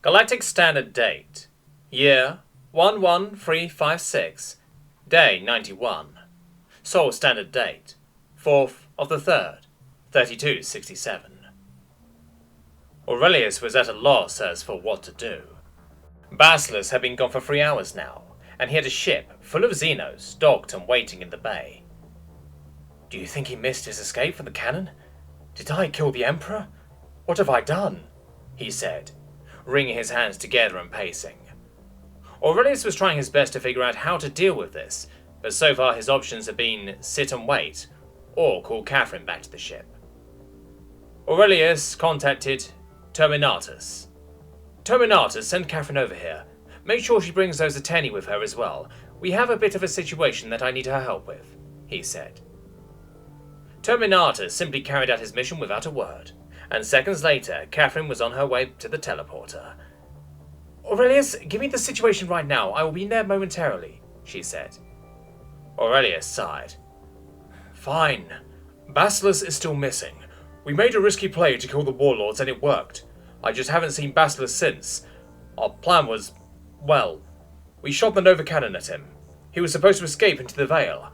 Galactic Standard Date. Year 11356. Day 91. Sol Standard Date. 4th of the 3rd, 3267. Aurelius was at a loss as for what to do. Basilisk had been gone for 3 hours now, and he had a ship full of Xenos docked and waiting in the bay. Do you think he missed his escape from the cannon? Did I kill the Emperor? What have I done? He said, wringing his hands together and pacing. Aurelius was trying his best to figure out how to deal with this, but so far his options had been sit and wait, or call Catherine back to the ship. Aurelius contacted Terminatus. Terminatus, send Catherine over here. Make sure she brings those Ateni with her as well. We have a bit of a situation that I need her help with, he said. Terminatus simply carried out his mission without a word, and seconds later, Catherine was on her way to the teleporter. Aurelius, give me the situation right now. I will be there momentarily, she said. Aurelius sighed. Fine. Basilisk is still missing. We made a risky play to kill the warlords and it worked. I just haven't seen Basilisk since. Our plan was, well, we shot the Nova Cannon at him. He was supposed to escape into the Vale.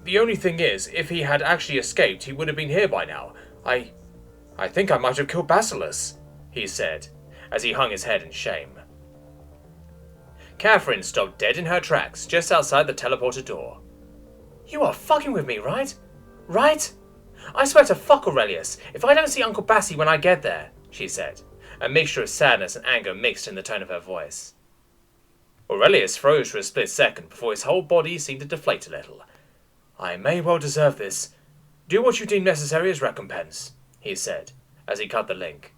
The only thing is, if he had actually escaped, he would have been here by now. I think I might have killed Basilisk, he said, as he hung his head in shame. Catherine stopped dead in her tracks just outside the teleporter door. You are fucking with me, right? Right? I swear to fuck Aurelius, if I don't see Uncle Bassie when I get there, she said, a mixture of sadness and anger mixed in the tone of her voice. Aurelius froze for a split second before his whole body seemed to deflate a little. I may well deserve this. Do what you deem necessary as recompense, he said, as he cut the link.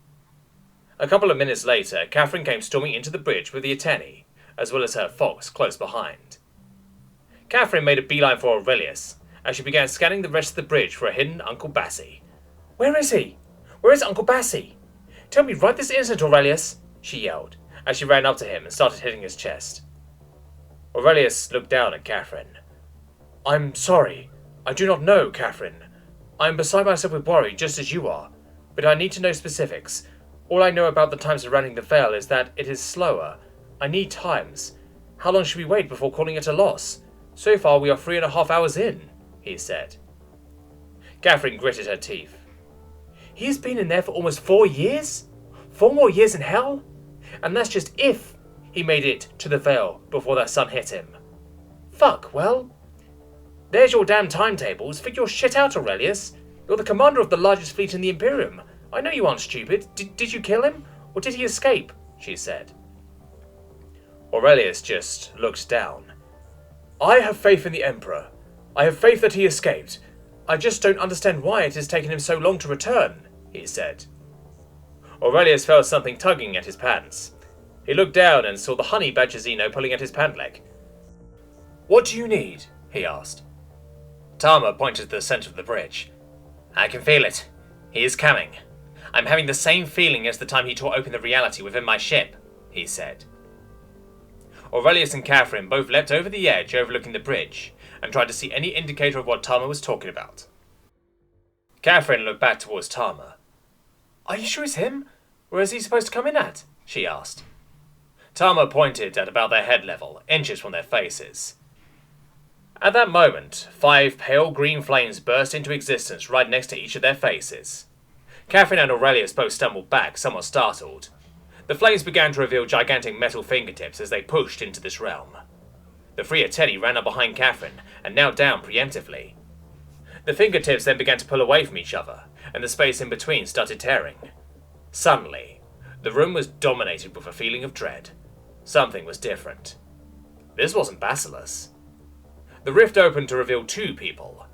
A couple of minutes later, Catherine came storming into the bridge with the Ateni, as well as her fox close behind. Catherine made a beeline for Aurelius, as she began scanning the rest of the bridge for a hidden Uncle Bassie. Where is he? Where is Uncle Bassie? Tell me right this instant, Aurelius, she yelled, as she ran up to him and started hitting his chest. Aurelius looked down at Catherine. I'm sorry. I do not know, Catherine. I am beside myself with worry, just as you are, but I need to know specifics. All I know about the time surrounding the Vale is that it is slower. I need times. How long should we wait before calling it a loss? So far we are 3.5 hours in, he said. Catherine gritted her teeth. He's been in there for almost 4 years? 4 more years in hell? And that's just if he made it to the Vale before that sun hit him. Fuck, well, there's your damn timetables. Figure your shit out, Aurelius. You're the commander of the largest fleet in the Imperium. I know you aren't stupid. Did you kill him? Or did he escape? She said. Aurelius just looked down. I have faith in the Emperor. I have faith that he escaped. I just don't understand why it has taken him so long to return, he said. Aurelius felt something tugging at his pants. He looked down and saw the honey badger Xeno pulling at his pant leg. What do you need? He asked. Tama pointed to the center of the bridge. I can feel it. He is coming. I'm having the same feeling as the time he tore open the reality within my ship, he said. Aurelius and Catherine both leapt over the edge overlooking the bridge and tried to see any indicator of what Tama was talking about. Catherine looked back towards Tama. Are you sure it's him? Where is he supposed to come in at? She asked. Tama pointed at about their head level, inches from their faces. At that moment, 5 pale green flames burst into existence right next to each of their faces. Catherine and Aurelius both stumbled back, somewhat startled. The flames began to reveal gigantic metal fingertips as they pushed into this realm. The 3 Ateni ran up behind Catherine and knelt down preemptively. The fingertips then began to pull away from each other, and the space in between started tearing. Suddenly, the room was dominated with a feeling of dread. Something was different. This wasn't Basilisk. The rift opened to reveal 2 people.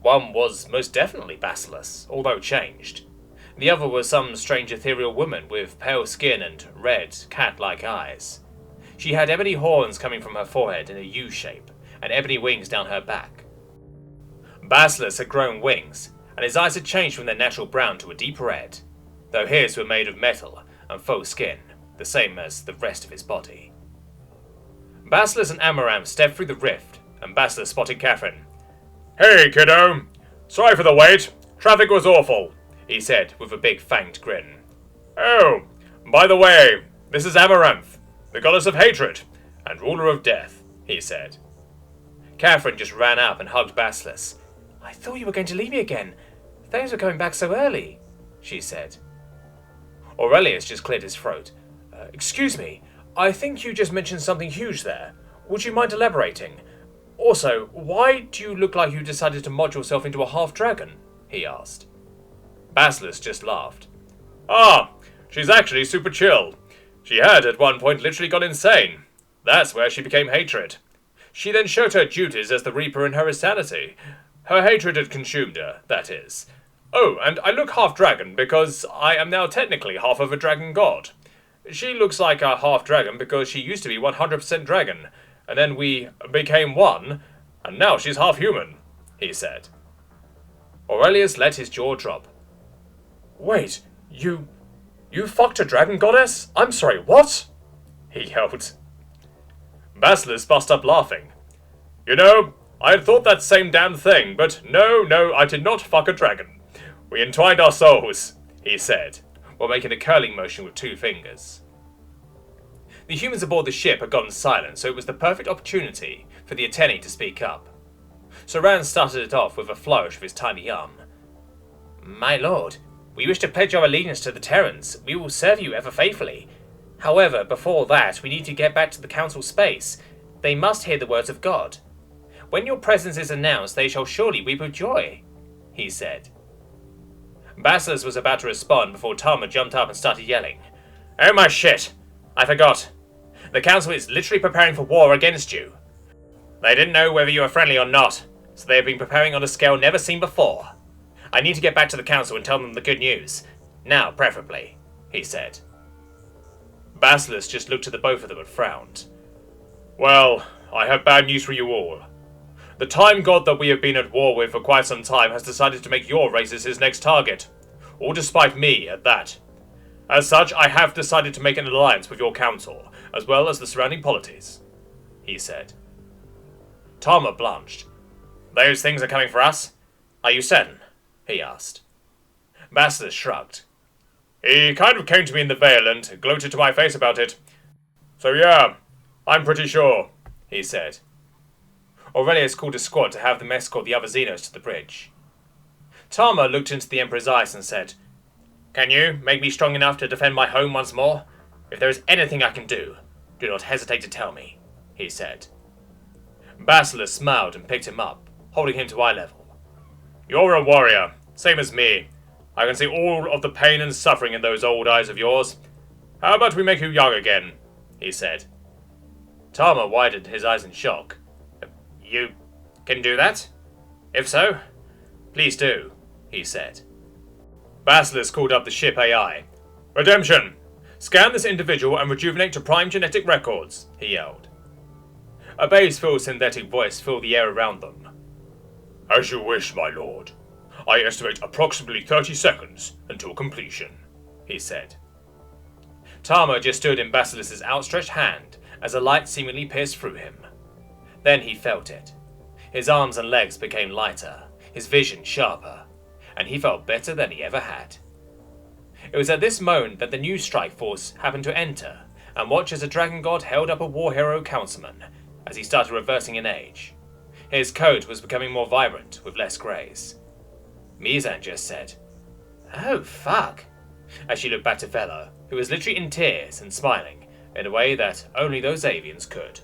One was most definitely Basilisk, although changed. The other was some strange ethereal woman with pale skin and red, cat-like eyes. She had ebony horns coming from her forehead in a U shape, and ebony wings down her back. Basilisk had grown wings, and his eyes had changed from their natural brown to a deep red, though his were made of metal and faux skin, the same as the rest of his body. Basilisk and Amaranth stepped through the rift, and Basilisk spotted Catherine. Hey, kiddo! Sorry for the wait. Traffic was awful, he said with a big fanged grin. Oh, by the way, This is Amaranth, the goddess of hatred, and ruler of death, he said. Catherine just ran up and hugged Basilisk. I thought you were going to leave me again. Thanks for coming back so early, she said. Aurelius just cleared his throat. Excuse me, I think you just mentioned something huge there. Would you mind elaborating? Also, why do you look like you decided to mod yourself into a half-dragon? He asked. Basilisk just laughed. Ah, she's actually super chill. She had at one point literally gone insane. That's where she became hatred. She then showed her duties as the Reaper in her insanity. Her hatred had consumed her, that is. Oh, and I look half-dragon because I am now technically half of a dragon god. She looks like a half-dragon because she used to be 100% dragon, and then we became one, and now she's half-human, he said. Aurelius let his jaw drop. Wait, you fucked a dragon goddess? I'm sorry, what? He yelled. Basilisk bust up laughing. You know, I had thought that same damn thing, but no, I did not fuck a dragon. We entwined our souls, he said, while making a curling motion with 2 fingers. The humans aboard the ship had gone silent, so it was the perfect opportunity for the attendee to speak up. So Rand started it off with a flourish of his tiny arm. My lord, we wish to pledge our allegiance to the Terrans. We will serve you ever faithfully. However, before that, we need to get back to the council space. They must hear the words of God. When your presence is announced, they shall surely weep with joy, he said. Basilisk was about to respond before Tama jumped up and started yelling. Oh my shit! I forgot. The council is literally preparing for war against you. They didn't know whether you were friendly or not, so they have been preparing on a scale never seen before. I need to get back to the council and tell them the good news. Now, preferably, he said. Basilisk just looked at the both of them and frowned. Well, I have bad news for you all. The time god that we have been at war with for quite some time has decided to make your races his next target. All despite me, at that. As such, I have decided to make an alliance with your council, as well as the surrounding polities, he said. Tama blanched. Those things are coming for us? Are you certain? He asked. Basilisk shrugged. He kind of came to me in the Vale and gloated to my face about it. So yeah, I'm pretty sure, he said. Aurelius called a squad to have them escort the other Xenos to the bridge. Tama looked into the Emperor's eyes and said, Can you make me strong enough to defend my home once more? If there is anything I can do, do not hesitate to tell me, he said. Basilisk smiled and picked him up, holding him to eye level. You're a warrior, same as me. I can see all of the pain and suffering in those old eyes of yours. How about we make you young again, he said. Tama widened his eyes in shock. You can do that? If so, please do, he said. Basilisk called up the ship AI. Redemption! Scan this individual and rejuvenate to prime genetic records, he yelled. A bass full synthetic voice filled the air around them. As you wish, my lord. I estimate approximately 30 seconds until completion, he said. Tama just stood in Basilisk's outstretched hand as a light seemingly pierced through him. Then he felt it. His arms and legs became lighter, his vision sharper, and he felt better than he ever had. It was at this moment that the new strike force happened to enter and watch as a dragon god held up a war hero councilman as he started reversing in age. His coat was becoming more vibrant with less greys. Mizan just said, Oh fuck, as she looked back to Velo, who was literally in tears and smiling in a way that only those avians could.